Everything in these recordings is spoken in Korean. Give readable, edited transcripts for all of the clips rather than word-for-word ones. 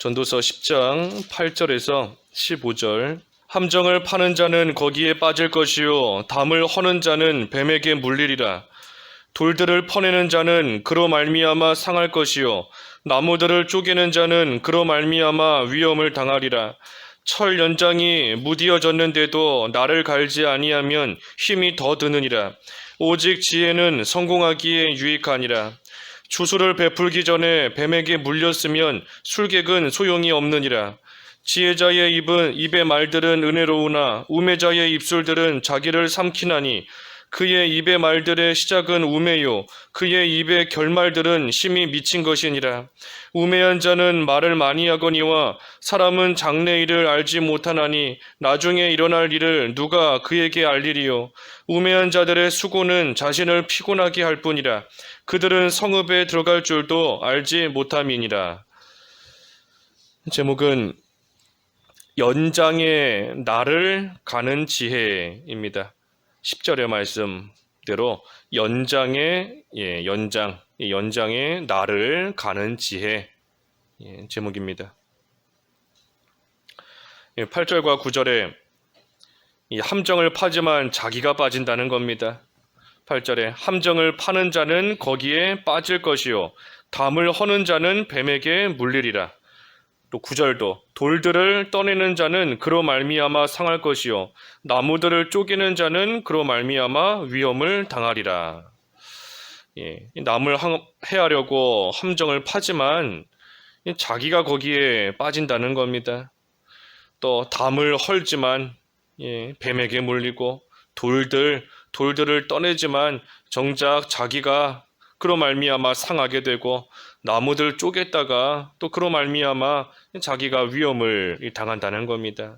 전도서 10장 8절에서 15절. 함정을 파는 자는 거기에 빠질 것이요 담을 허는 자는 뱀에게 물리리라. 돌들을 퍼내는 자는 그로 말미암아 상할 것이요 나무들을 쪼개는 자는 그로 말미암아 위험을 당하리라. 철 연장이 무디어졌는데도 나를 갈지 아니하면 힘이 더 드느니라. 오직 지혜는 성공하기에 유익하니라. 주술을 베풀기 전에 뱀에게 물렸으면 술객은 소용이 없느니라. 지혜자의 입의 말들은 은혜로우나 우매자의 입술들은 자기를 삼키나니 그의 입의 말들의 시작은 우매요 그의 입의 결말들은 심히 미친 것이니라. 우매한 자는 말을 많이 하거니와 사람은 장래 일을 알지 못하나니 나중에 일어날 일을 누가 그에게 알리리요. 우매한 자들의 수고는 자신을 피곤하게 할 뿐이라. 그들은 성읍에 들어갈 줄도 알지 못함이니라. 제목은 연장의 날을 가는 지혜입니다. 10절의 말씀대로 연장의 날을 가는 지혜 제목입니다. 8절과 9절에 이 함정을 파지만 자기가 빠진다는 겁니다. 8절에 함정을 파는 자는 거기에 빠질 것이요 담을 허는 자는 뱀에게 물리리라. 또 9절도 돌들을 떠내는 자는 그로 말미암아 상할 것이요 나무들을 쪼개는 자는 그로 말미암아 위험을 당하리라. 남을 해하려고 함정을 파지만 자기가 거기에 빠진다는 겁니다. 또 담을 헐지만 뱀에게 물리고 돌들을 떠내지만 정작 자기가 그로 말미암아 상하게 되고 나무들 쪼갰다가 또 그로 말미암아 자기가 위험을 당한다는 겁니다.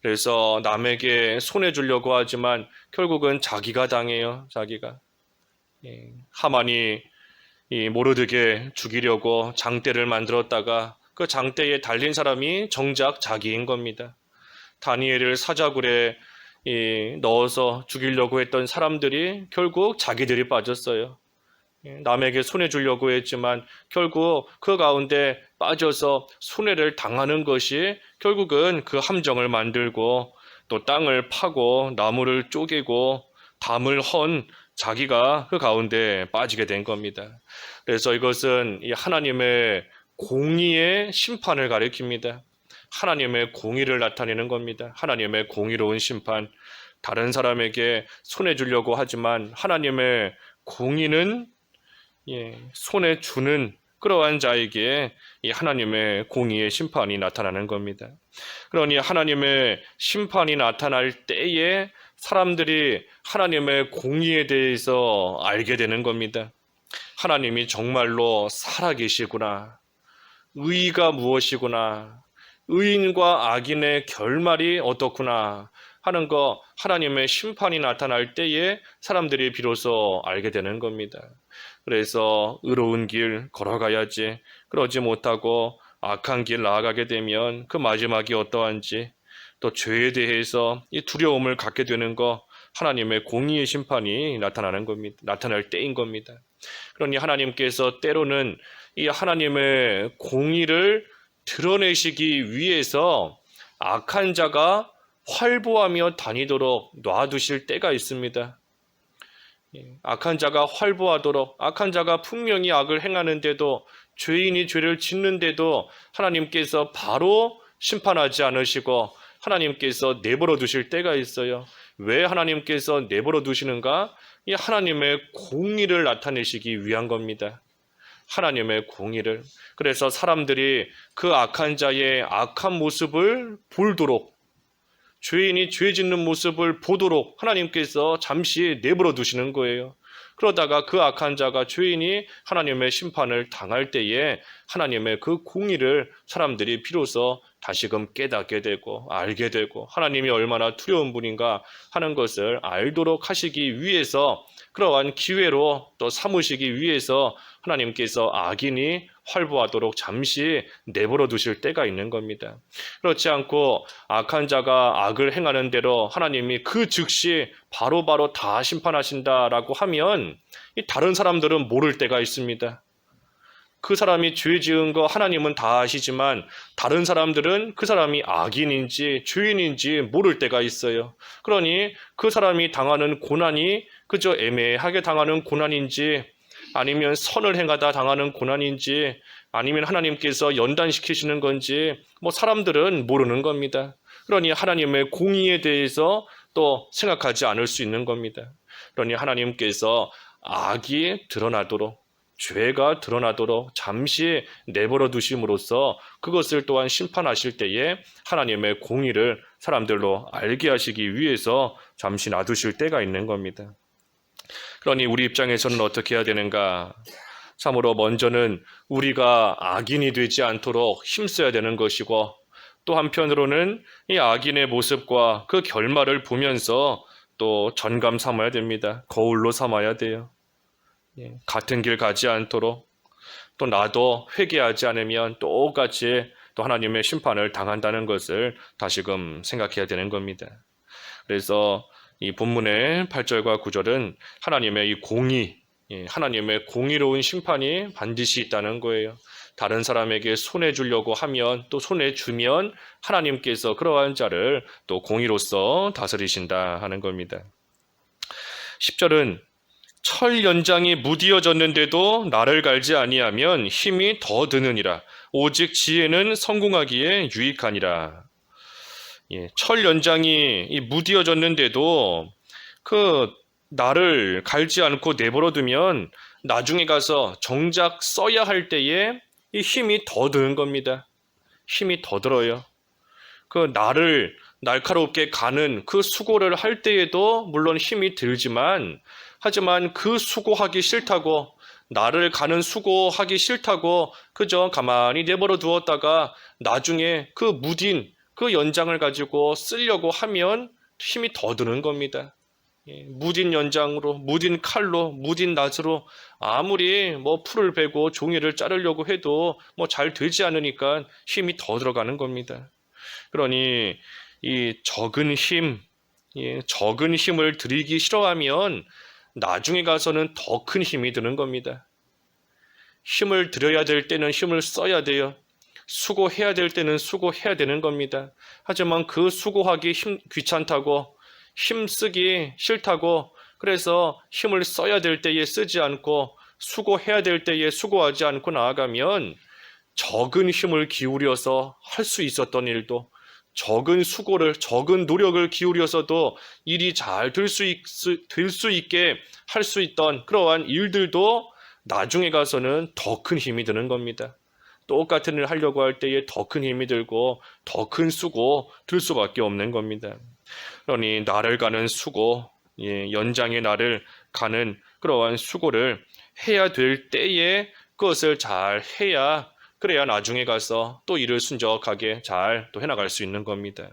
그래서 남에게 손해주려고 하지만 결국은 자기가 당해요. 자기가. 하만이 모르드게 죽이려고 장대를 만들었다가 그 장대에 달린 사람이 정작 자기인 겁니다. 다니엘을 사자굴에 넣어서 죽이려고 했던 사람들이 결국 자기들이 빠졌어요. 남에게 손해 주려고 했지만 결국 그 가운데 빠져서 손해를 당하는 것이 결국은 그 함정을 만들고 또 땅을 파고 나무를 쪼개고 담을 헌 자기가 그 가운데 빠지게 된 겁니다. 그래서 이것은 이 하나님의 공의의 심판을 가리킵니다. 하나님의 공의를 나타내는 겁니다. 하나님의 공의로운 심판. 다른 사람에게 손해 주려고 하지만 하나님의 공의는 손에 주는 그러한 자에게 이 하나님의 공의의 심판이 나타나는 겁니다. 그러니 하나님의 심판이 나타날 때에 사람들이 하나님의 공의에 대해서 알게 되는 겁니다. 하나님이 정말로 살아계시구나. 의가 무엇이구나. 의인과 악인의 결말이 어떻구나 하는 거 하나님의 심판이 나타날 때에 사람들이 비로소 알게 되는 겁니다. 그래서 의로운 길 걸어가야지 그러지 못하고 악한 길 나아가게 되면 그 마지막이 어떠한지 또 죄에 대해서 이 두려움을 갖게 되는 거 하나님의 공의의 심판이 나타나는 겁니다. 나타날 때인 겁니다. 그러니 하나님께서 때로는 이 하나님의 공의를 드러내시기 위해서 악한 자가 활보하며 다니도록 놔두실 때가 있습니다. 악한 자가 활보하도록 악한 자가 분명히 악을 행하는데도 죄인이 죄를 짓는데도 하나님께서 바로 심판하지 않으시고 하나님께서 내버려 두실 때가 있어요. 왜 하나님께서 내버려 두시는가? 이 하나님의 공의를 나타내시기 위한 겁니다. 하나님의 공의를. 그래서 사람들이 그 악한 자의 악한 모습을 보도록 죄인이 죄 짓는 모습을 보도록 하나님께서 잠시 내버려 두시는 거예요. 그러다가 그 악한 자가 죄인이 하나님의 심판을 당할 때에 하나님의 그 공의를 사람들이 비로소 다시금 깨닫게 되고 알게 되고 하나님이 얼마나 두려운 분인가 하는 것을 알도록 하시기 위해서 그러한 기회로 또 삼으시기 위해서 하나님께서 악인이 활보하도록 잠시 내버려 두실 때가 있는 겁니다. 그렇지 않고 악한 자가 악을 행하는 대로 하나님이 그 즉시 바로바로 다 심판하신다라고 하면 이 다른 사람들은 모를 때가 있습니다. 그 사람이 죄 지은 거 하나님은 다 아시지만 다른 사람들은 그 사람이 악인인지 죄인인지 모를 때가 있어요. 그러니 그 사람이 당하는 고난이 그저 애매하게 당하는 고난인지 아니면 선을 행하다 당하는 고난인지 아니면 하나님께서 연단시키시는 건지 뭐 사람들은 모르는 겁니다. 그러니 하나님의 공의에 대해서 또 생각하지 않을 수 있는 겁니다. 그러니 하나님께서 악이 드러나도록 죄가 드러나도록 잠시 내버려 두심으로써 그것을 또한 심판하실 때에 하나님의 공의를 사람들로 알게 하시기 위해서 잠시 놔두실 때가 있는 겁니다. 그러니 우리 입장에서는 어떻게 해야 되는가? 참으로 먼저는 우리가 악인이 되지 않도록 힘써야 되는 것이고 또 한편으로는 이 악인의 모습과 그 결말을 보면서 또 전감 삼아야 됩니다. 거울로 삼아야 돼요. 같은 길 가지 않도록 또 나도 회개하지 않으면 똑같이 또 하나님의 심판을 당한다는 것을 다시금 생각해야 되는 겁니다. 그래서 이 본문의 8절과 9절은 하나님의 이 공의, 하나님의 공의로운 심판이 반드시 있다는 거예요. 다른 사람에게 손해 주려고 하면 또 손해 주면 하나님께서 그러한 자를 또 공의로서 다스리신다 하는 겁니다. 10절은 철 연장이 무디어졌는데도 나를 갈지 아니하면 힘이 더 드느니라. 오직 지혜는 성공하기에 유익하니라. 철 연장이 무디어졌는데도 그 나를 갈지 않고 내버려 두면 나중에 가서 정작 써야 할 때에 이 힘이 더 드는 겁니다. 힘이 더 들어요. 그 나를 날카롭게 가는 그 수고를 할 때에도 물론 힘이 들지만 하지만 그 수고하기 싫다고 나를 가는 수고하기 싫다고 그저 가만히 내버려 두었다가 나중에 그 무딘 그 연장을 가지고 쓰려고 하면 힘이 더 드는 겁니다. 무딘 연장으로, 무딘 칼로, 무딘 낫으로 아무리 뭐 풀을 베고 종이를 자르려고 해도 뭐 잘 되지 않으니까 힘이 더 들어가는 겁니다. 그러니 이 적은 힘을 들이기 싫어하면 나중에 가서는 더 큰 힘이 드는 겁니다. 힘을 들여야 될 때는 힘을 써야 돼요. 수고해야 될 때는 수고해야 되는 겁니다. 하지만 그 수고하기 귀찮다고 힘쓰기 싫다고 그래서 힘을 써야 될 때에 쓰지 않고 수고해야 될 때에 수고하지 않고 나아가면 적은 힘을 기울여서 할 수 있었던 일도 적은 수고를 적은 노력을 기울여서도 일이 잘 될 수 있게 할 수 있던 그러한 일들도 나중에 가서는 더 큰 힘이 드는 겁니다. 똑같은 일을 하려고 할 때에 더 큰 힘이 들고 더 큰 수고 들 수밖에 없는 겁니다. 그러니 나를 가는 수고, 연장의 나를 가는 그러한 수고를 해야 될 때에 그것을 잘 해야 그래야 나중에 가서 또 일을 순적하게 잘 또 해나갈 수 있는 겁니다.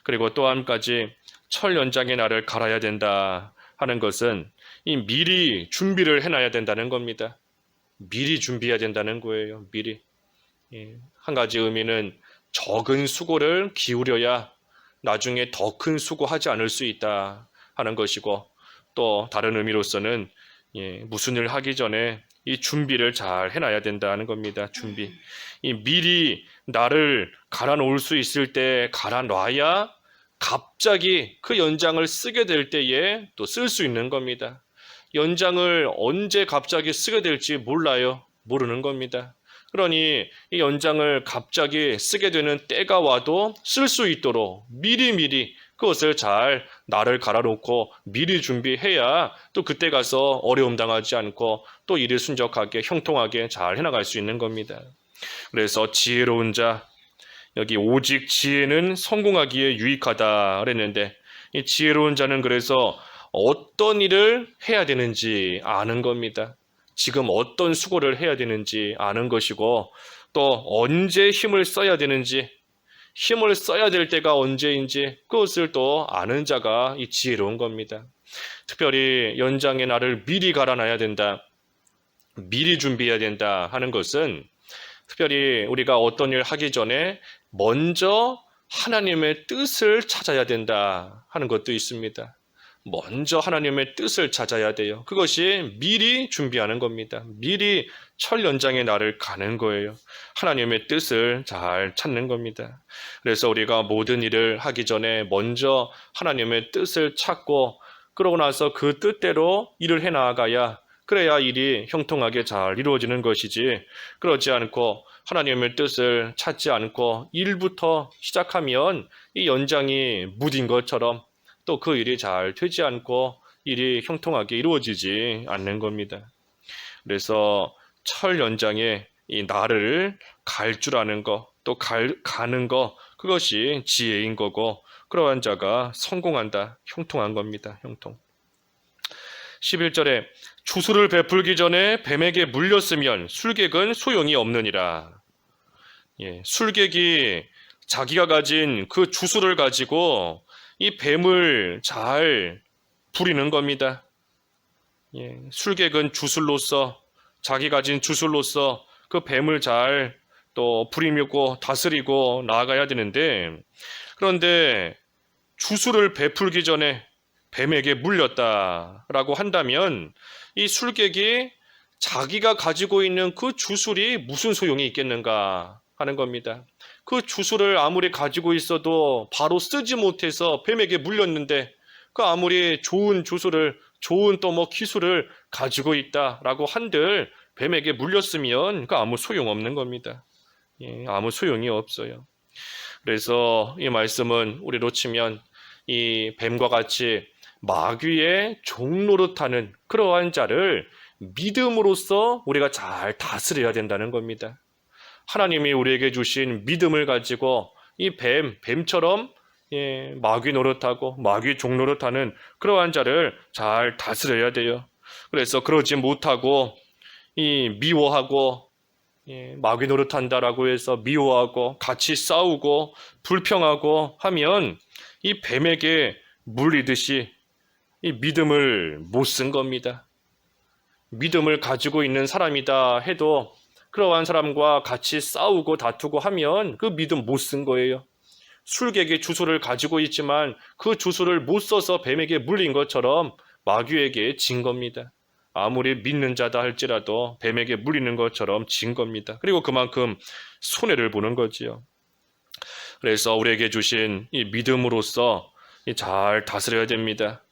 그리고 또 한 가지 철 연장의 나를 갈아야 된다 하는 것은 이 미리 준비를 해놔야 된다는 겁니다. 미리 준비해야 된다는 거예요. 미리. 한 가지 의미는 적은 수고를 기울여야 나중에 더 큰 수고하지 않을 수 있다 하는 것이고 또 다른 의미로서는 무슨 일 하기 전에 이 준비를 잘 해놔야 된다는 겁니다. 준비. 이 미리 나를 갈아 놓을 수 있을 때 갈아 놔야 갑자기 그 연장을 쓰게 될 때에 또 쓸 수 있는 겁니다. 연장을 언제 갑자기 쓰게 될지 몰라요. 모르는 겁니다. 그러니 이 연장을 갑자기 쓰게 되는 때가 와도 쓸 수 있도록 미리미리 그것을 잘 나를 갈아놓고 미리 준비해야 또 그때 가서 어려움 당하지 않고 또 일을 순적하게 형통하게 잘 해나갈 수 있는 겁니다. 그래서 지혜로운 자, 여기 오직 지혜는 성공하기에 유익하다 그랬는데 이 지혜로운 자는 그래서 어떤 일을 해야 되는지 아는 겁니다. 지금 어떤 수고를 해야 되는지 아는 것이고 또 언제 힘을 써야 되는지 힘을 써야 될 때가 언제인지 그것을 또 아는 자가 이 지혜로운 겁니다. 특별히 연장의 날을 미리 갈아놔야 된다. 미리 준비해야 된다 하는 것은 특별히 우리가 어떤 일 하기 전에 먼저 하나님의 뜻을 찾아야 된다 하는 것도 있습니다. 먼저 하나님의 뜻을 찾아야 돼요. 그것이 미리 준비하는 겁니다. 미리 철 연장의 날을 가는 거예요. 하나님의 뜻을 잘 찾는 겁니다. 그래서 우리가 모든 일을 하기 전에 먼저 하나님의 뜻을 찾고 그러고 나서 그 뜻대로 일을 해 나가야 그래야 일이 형통하게 잘 이루어지는 것이지 그러지 않고 하나님의 뜻을 찾지 않고 일부터 시작하면 이 연장이 무딘 것처럼 또 그 일이 잘 되지 않고 일이 형통하게 이루어지지 않는 겁니다. 그래서 철 연장에 이 날을 갈 줄 아는 거, 또 가는 거, 그것이 지혜인 거고 그러한 자가 성공한다, 형통한 겁니다. 형통. 11절에 주술을 베풀기 전에 뱀에게 물렸으면 술객은 소용이 없느니라. 술객이 자기가 가진 그 주술을 가지고 이 뱀을 잘 부리는 겁니다. 술객은 주술로서 자기 가진 주술로서 그 뱀을 잘 또 부리고 다스리고 나아가야 되는데 그런데 주술을 베풀기 전에 뱀에게 물렸다라고 한다면 이 술객이 자기가 가지고 있는 그 주술이 무슨 소용이 있겠는가 하는 겁니다. 그 주술을 아무리 가지고 있어도 바로 쓰지 못해서 뱀에게 물렸는데 그 아무리 좋은 주술을 좋은 또 뭐 기술을 가지고 있다라고 한들 뱀에게 물렸으면 그 아무 소용없는 겁니다. 아무 소용이 없어요. 그래서 이 말씀은 우리로 치면 이 뱀과 같이 마귀의 종노릇하는 그러한 자를 믿음으로써 우리가 잘 다스려야 된다는 겁니다. 하나님이 우리에게 주신 믿음을 가지고 이 뱀처럼 마귀 노릇하고 마귀 종노릇하는 그러한 자를 잘 다스려야 돼요. 그래서 그러지 못하고 미워하고 마귀 노릇한다라고 해서 미워하고 같이 싸우고 불평하고 하면 이 뱀에게 물리듯이 이 믿음을 못 쓴 겁니다. 믿음을 가지고 있는 사람이다 해도 그러한 사람과 같이 싸우고 다투고 하면 그 믿음 못 쓴 거예요. 술객의 주술을 가지고 있지만 그 주술을 못 써서 뱀에게 물린 것처럼 마귀에게 진 겁니다. 아무리 믿는 자다 할지라도 뱀에게 물리는 것처럼 진 겁니다. 그리고 그만큼 손해를 보는 거지요. 그래서 우리에게 주신 이 믿음으로써 잘 다스려야 됩니다.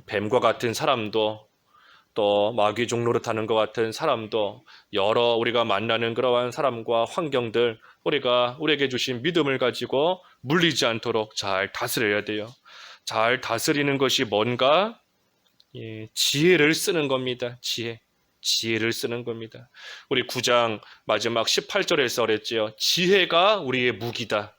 뱀과 같은 사람도 또 마귀 종노릇하는 것 같은 사람도 여러 우리가 만나는 그러한 사람과 환경들 우리에게 주신 믿음을 가지고 물리지 않도록 잘 다스려야 돼요. 잘 다스리는 것이 뭔가? 지혜를 쓰는 겁니다. 지혜를 쓰는 겁니다. 우리 9장 마지막 18절에서 그랬지요. 지혜가 우리의 무기다.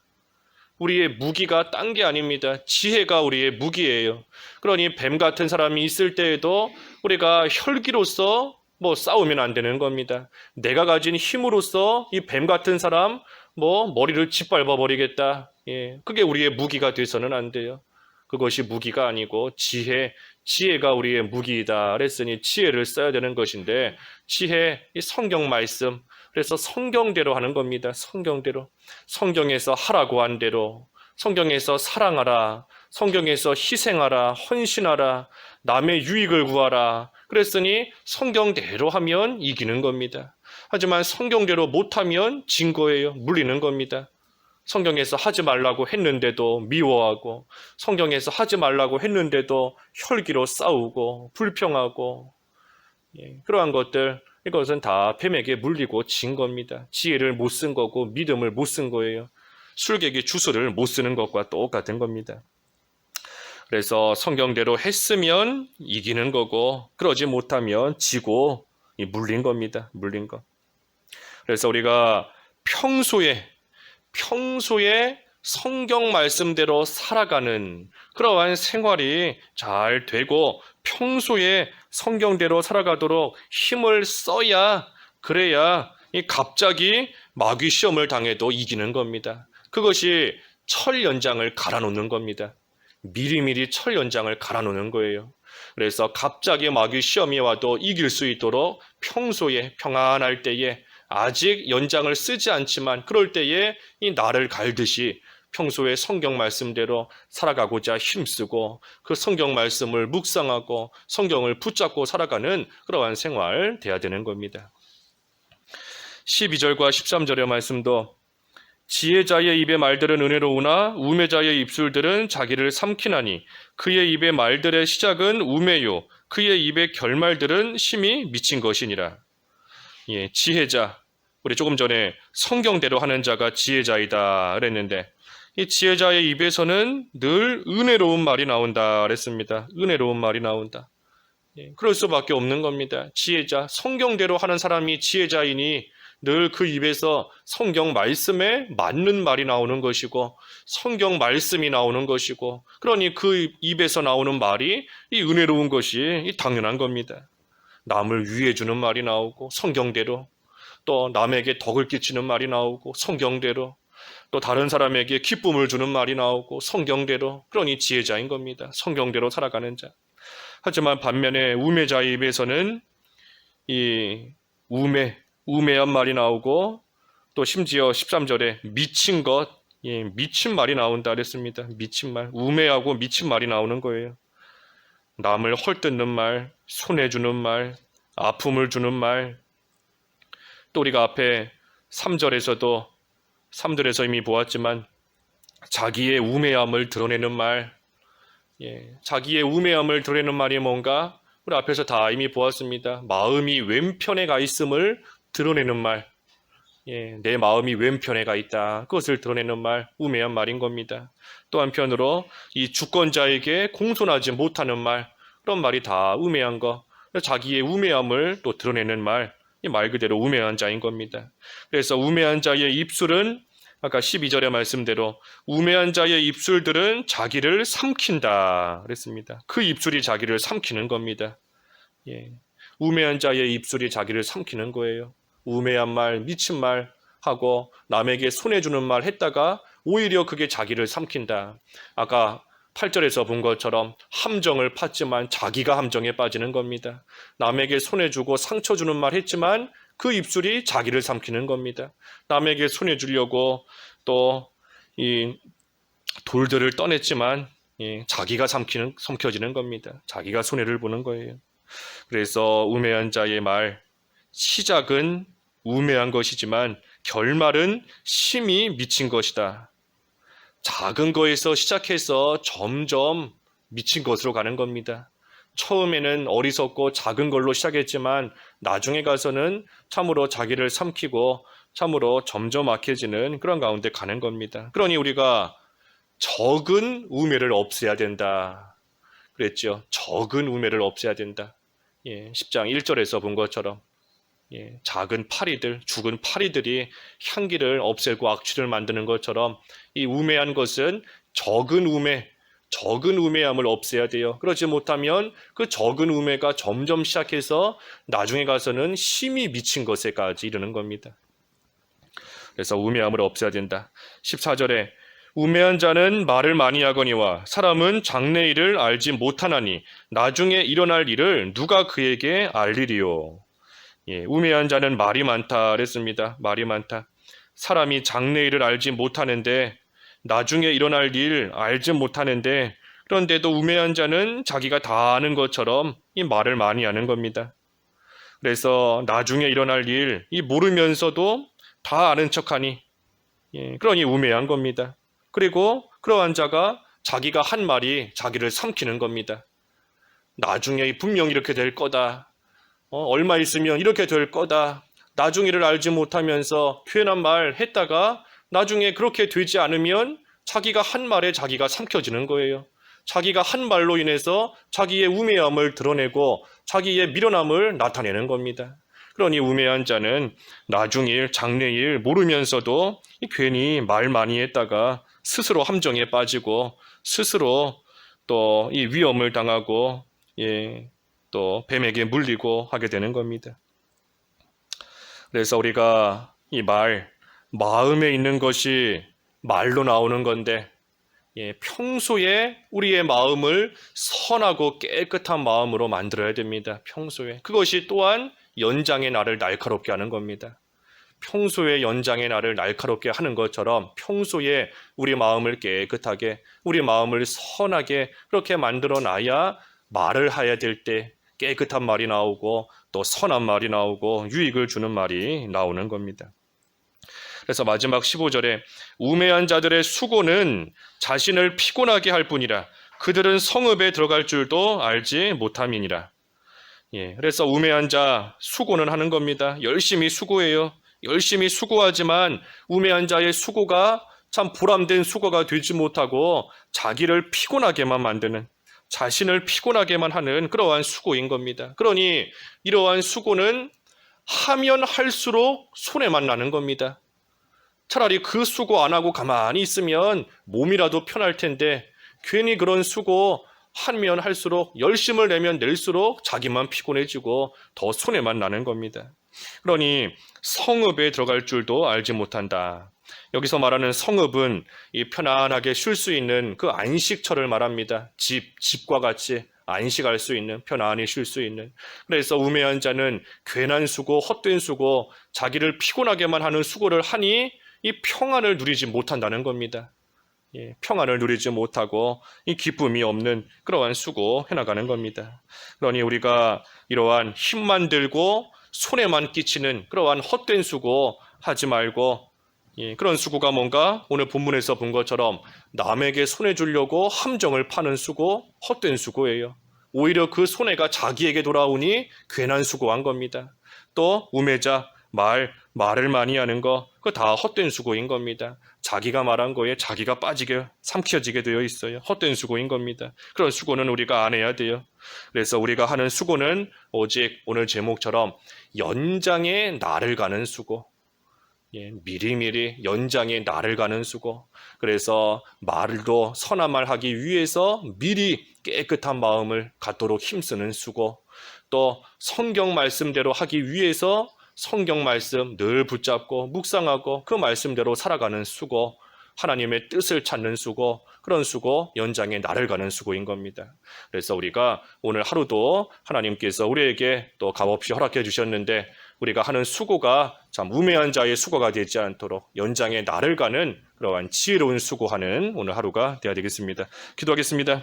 우리의 무기가 딴 게 아닙니다. 지혜가 우리의 무기예요. 그러니 뱀 같은 사람이 있을 때에도 우리가 혈기로서 싸우면 안 되는 겁니다. 내가 가진 힘으로써 이 뱀 같은 사람 머리를 짓밟아 버리겠다. 그게 우리의 무기가 돼서는 안 돼요. 그것이 무기가 아니고 지혜가 우리의 무기이다. 그랬으니 지혜를 써야 되는 것인데 이 성경 말씀 그래서 성경대로 하는 겁니다. 성경대로. 성경에서 하라고 한 대로 성경에서 사랑하라. 성경에서 희생하라. 헌신하라. 남의 유익을 구하라. 그랬으니 성경대로 하면 이기는 겁니다. 하지만 성경대로 못하면 진 거예요. 물리는 겁니다. 성경에서 하지 말라고 했는데도 미워하고 성경에서 하지 말라고 했는데도 혈기로 싸우고 불평하고 그러한 것들 이것은 다 뱀에게 물리고 진 겁니다. 지혜를 못 쓴 거고 믿음을 못 쓴 거예요. 술객이 주술을 못 쓰는 것과 똑같은 겁니다. 그래서 성경대로 했으면 이기는 거고 그러지 못하면 지고 물린 겁니다. 물린 것. 그래서 우리가 평소에 성경 말씀대로 살아가는 그러한 생활이 잘 되고 평소에 성경대로 살아가도록 힘을 써야 그래야 갑자기 마귀 시험을 당해도 이기는 겁니다. 그것이 철 연장을 갈아놓는 겁니다. 미리미리 철 연장을 갈아놓는 거예요. 그래서 갑자기 마귀 시험이 와도 이길 수 있도록 평소에 평안할 때에 아직 연장을 쓰지 않지만 그럴 때에 이 날을 갈듯이 평소에 성경 말씀대로 살아가고자 힘쓰고 그 성경 말씀을 묵상하고 성경을 붙잡고 살아가는 그러한 생활 돼야 되는 겁니다. 12절과 13절의 말씀도 지혜자의 입의 말들은 은혜로우나 우매자의 입술들은 자기를 삼키나니 그의 입의 말들의 시작은 우매요 그의 입의 결말들은 심히 미친 것이니라. 예, 지혜자, 우리 조금 전에 성경대로 하는 자가 지혜자이다 그랬는데 이 지혜자의 입에서는 늘 은혜로운 말이 나온다 그랬습니다. 은혜로운 말이 나온다. 예, 그럴 수밖에 없는 겁니다. 지혜자, 성경대로 하는 사람이 지혜자이니 늘 그 입에서 성경 말씀에 맞는 말이 나오는 것이고 성경 말씀이 나오는 것이고 그러니 그 입에서 나오는 말이 이 은혜로운 것이 당연한 겁니다. 남을 위해 주는 말이 나오고 성경대로 또 남에게 덕을 끼치는 말이 나오고 성경대로 또 다른 사람에게 기쁨을 주는 말이 나오고 성경대로 그러니 지혜자인 겁니다. 성경대로 살아가는 자. 하지만 반면에 우매자의 입에서는 이 우매한 말이 나오고 또 심지어 13절에 미친 것, 예, 미친 말이 나온다 그랬습니다. 미친 말, 우매하고 미친 말이 나오는 거예요. 남을 헐뜯는 말, 손해주는 말, 아픔을 주는 말. 또 우리가 앞에 3절에서 이미 보았지만 자기의 우매함을 드러내는 말, 예, 자기의 우매함을 드러내는 말이 뭔가 우리 앞에서 다 이미 보았습니다. 마음이 왼편에 가 있음을 드러내는 말, 예, 내 마음이 왼편에 가 있다. 그것을 드러내는 말, 우매한 말인 겁니다. 또 한편으로 이 주권자에게 공손하지 못하는 말, 그런 말이 다 우매한 거, 자기의 우매함을 또 드러내는 말, 이 말 그대로 우매한 자인 겁니다. 그래서 우매한 자의 입술은 아까 12절의 말씀대로 우매한 자의 입술들은 자기를 삼킨다 그랬습니다. 그 입술이 자기를 삼키는 겁니다. 예, 우매한 자의 입술이 자기를 삼키는 거예요. 우매한 말, 미친 말 하고 남에게 손해주는 말 했다가 오히려 그게 자기를 삼킨다. 아까 8절에서 본 것처럼 함정을 팠지만 자기가 함정에 빠지는 겁니다. 남에게 손해주고 상처 주는 말 했지만 그 입술이 자기를 삼키는 겁니다. 남에게 손해주려고 또 이 돌들을 떠냈지만 자기가 삼켜지는 겁니다. 자기가 손해를 보는 거예요. 그래서 우매한 자의 말, 시작은 우매한 것이지만 결말은 심히 미친 것이다. 작은 거에서 시작해서 점점 미친 것으로 가는 겁니다. 처음에는 어리석고 작은 걸로 시작했지만 나중에 가서는 참으로 자기를 삼키고 참으로 점점 악해지는 그런 가운데 가는 겁니다. 그러니 우리가 적은 우매를 없애야 된다 그랬죠. 적은 우매를 없애야 된다. 10장 1절에서 본 것처럼 작은 파리들, 죽은 파리들이 향기를 없애고 악취를 만드는 것처럼 이 우매한 것은 적은 우매함을 없애야 돼요. 그렇지 못하면 그 적은 우매가 점점 시작해서 나중에 가서는 심히 미친 것에까지 이르는 겁니다. 그래서 우매함을 없애야 된다. 14절에 우매한 자는 말을 많이 하거니와 사람은 장래일을 알지 못하나니 나중에 일어날 일을 누가 그에게 알리리요. 우매한 자는 말이 많다 그랬습니다. 말이 많다. 사람이 장래일을 알지 못하는데 나중에 일어날 일 알지 못하는데 그런데도 우매한 자는 자기가 다 아는 것처럼 이 말을 많이 하는 겁니다. 그래서 나중에 일어날 일 모르면서도 다 아는 척하니 그러니 우매한 겁니다. 그리고 그러한 자가 자기가 한 말이 자기를 삼키는 겁니다. 나중에 분명 이렇게 될 거다. 얼마 있으면 이렇게 될 거다. 나중에를 알지 못하면서 표현한 말 했다가 나중에 그렇게 되지 않으면 자기가 한 말에 자기가 삼켜지는 거예요. 자기가 한 말로 인해서 자기의 우매함을 드러내고 자기의 미련함을 나타내는 겁니다. 그러니 우매한 자는 나중일, 장래일 모르면서도 괜히 말 많이 했다가 스스로 함정에 빠지고 스스로 또 이 위험을 당하고 또 뱀에게 물리고 하게 되는 겁니다. 그래서 우리가 이 마음에 있는 것이 말로 나오는 건데 평소에 우리의 마음을 선하고 깨끗한 마음으로 만들어야 됩니다. 평소에. 그것이 또한 연장의 나를 날카롭게 하는 겁니다. 평소에 연장의 날을 날카롭게 하는 것처럼 평소에 우리 마음을 깨끗하게, 우리 마음을 선하게 그렇게 만들어 놔야 말을 해야 될 때 깨끗한 말이 나오고 또 선한 말이 나오고 유익을 주는 말이 나오는 겁니다. 그래서 마지막 15절에 우매한 자들의 수고는 자신을 피곤하게 할 뿐이라 그들은 성읍에 들어갈 줄도 알지 못함이니라. 그래서 우매한 자 수고는 하는 겁니다. 열심히 수고해요. 열심히 수고하지만 우매한 자의 수고가 참 보람된 수고가 되지 못하고 자기를 피곤하게만 만드는, 자신을 피곤하게만 하는 그러한 수고인 겁니다. 그러니 이러한 수고는 하면 할수록 손해만 나는 겁니다. 차라리 그 수고 안 하고 가만히 있으면 몸이라도 편할 텐데 괜히 그런 수고 하면 할수록 열심을 내면 낼수록 자기만 피곤해지고 더 손해만 나는 겁니다. 그러니 성읍에 들어갈 줄도 알지 못한다. 여기서 말하는 성읍은 이 편안하게 쉴 수 있는 그 안식처를 말합니다. 집과 같이 안식할 수 있는, 편안히 쉴 수 있는. 그래서 우매한 자는 괜한 수고, 헛된 수고, 자기를 피곤하게만 하는 수고를 하니 이 평안을 누리지 못한다는 겁니다. 평안을 누리지 못하고 이 기쁨이 없는 그러한 수고 해나가는 겁니다. 그러니 우리가 이러한 힘만 들고 손해만 끼치는 그러한 헛된 수고 하지 말고 그런 수고가 뭔가 오늘 본문에서 본 것처럼 남에게 손해 주려고 함정을 파는 수고, 헛된 수고예요. 오히려 그 손해가 자기에게 돌아오니 괜한 수고한 겁니다. 또 우매자, 말을 많이 하는 거, 그거 다 헛된 수고인 겁니다. 자기가 말한 거에 자기가 빠지게 삼켜지게 되어 있어요. 헛된 수고인 겁니다. 그런 수고는 우리가 안 해야 돼요. 그래서 우리가 하는 수고는 오직 오늘 제목처럼 연장의 날을 가는 수고, 미리미리 연장의 날을 가는 수고. 그래서 말도 선한 말 하기 위해서 미리 깨끗한 마음을 갖도록 힘쓰는 수고, 또 성경 말씀대로 하기 위해서 성경 말씀 늘 붙잡고 묵상하고 그 말씀대로 살아가는 수고, 하나님의 뜻을 찾는 수고, 그런 수고, 연장의 날을 가는 수고인 겁니다. 그래서 우리가 오늘 하루도 하나님께서 우리에게 또 값없이 허락해 주셨는데 우리가 하는 수고가 참 우매한 자의 수고가 되지 않도록 연장의 날을 가는 그러한 지혜로운 수고하는 오늘 하루가 되어야 되겠습니다. 기도하겠습니다.